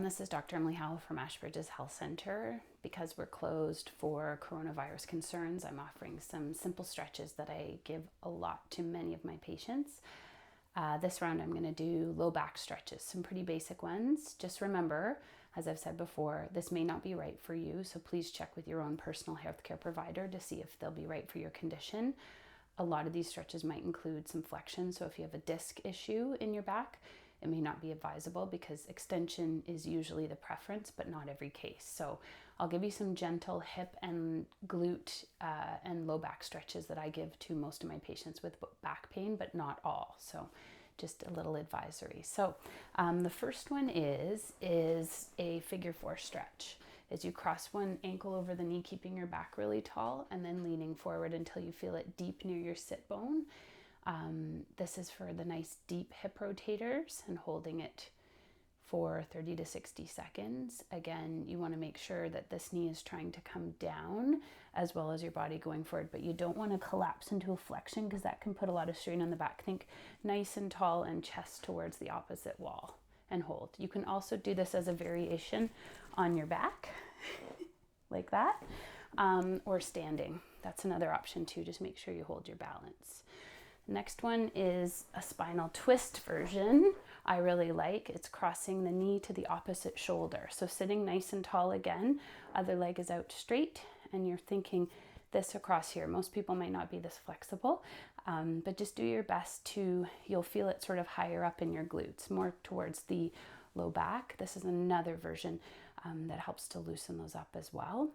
everyone, this is Dr. Emily Howell from Ashbridges Health Center. Because we're closed for coronavirus concerns, I'm offering some simple stretches that I give a lot to many of my patients. This round I'm going to do low back stretches, some pretty basic ones. Just remember, as I've said before, this may not be right for you, so please check with your own personal healthcare provider to see if they'll be right for your condition. A lot of these stretches might include some flexion, so if you have a disc issue in your back, it may not be advisable because extension is usually the preference, but not every case. So I'll give you some gentle hip and glute and low back stretches that I give to most of my patients with back pain, but not all. So just a little advisory. So the first one is a figure 4 stretch. Is you cross one ankle over the knee, keeping your back really tall, and then leaning forward until you feel it deep near your sit bone. This is for the nice deep hip rotators and holding it for 30 to 60 seconds. Again, you want to make sure that this knee is trying to come down as well as your body going forward, but you don't want to collapse into a flexion because that can put a lot of strain on the back. Think nice and tall and chest towards the opposite wall and hold. You can also do this as a variation on your back like that, or standing. That's another option too. Just make sure you hold your balance. Next one is a spinal twist version I really like. It's crossing the knee to the opposite shoulder. So sitting nice and tall again, other leg is out straight, and you're thinking this across here. Most people might not be this flexible, but just do your best to, you'll feel it sort of higher up in your glutes, more towards the low back. This is another version that helps to loosen those up as well.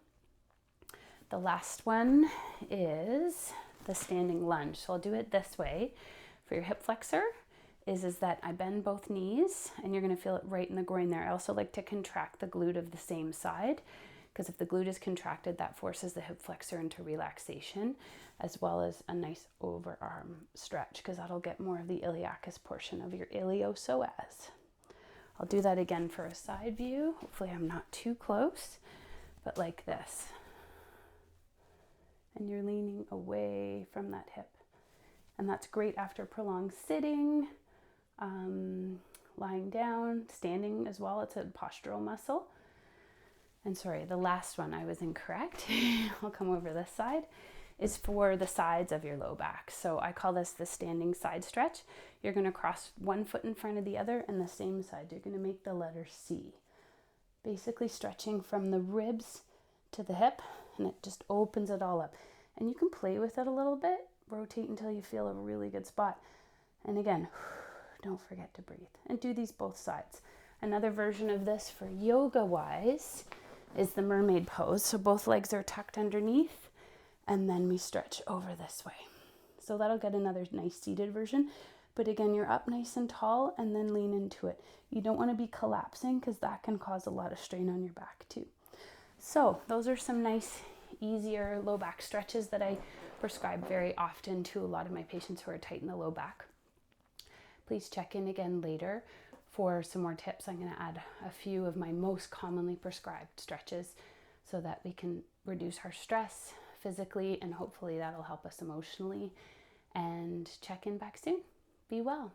The last one is the standing lunge. So I'll do it this way. For your hip flexor is that I bend both knees, and you're going to feel it right in the groin there. I also like to contract the glute of the same side, because if the glute is contracted, that forces the hip flexor into relaxation, as well as a nice overarm stretch, because that'll get more of the iliacus portion of your iliopsoas. I'll do that again for a side view. Hopefully I'm not too close, but like this. And you're leaning away from that hip. And that's great after prolonged sitting, lying down, standing as well. It's a postural muscle. And sorry, the last one, I was incorrect. I'll come over this side, is for the sides of your low back. So I call this the standing side stretch. You're going to cross one foot in front of the other, and the same side. You're going to make the letter C. Basically stretching from the ribs to the hip, and it just opens it all up. And you can play with it a little bit, rotate until you feel a really good spot. And again, don't forget to breathe. And do these both sides. Another version of this for yoga-wise is the mermaid pose. So both legs are tucked underneath, and then we stretch over this way. So that'll get another nice seated version. But again, you're up nice and tall, and then lean into it. You don't want to be collapsing because that can cause a lot of strain on your back too. So those are some nice, easier low back stretches that I prescribe very often to a lot of my patients who are tight in the low back. Please check in again later for some more tips. I'm going to add a few of my most commonly prescribed stretches so that we can reduce our stress physically, and hopefully that'll help us emotionally. And check in back soon. Be well.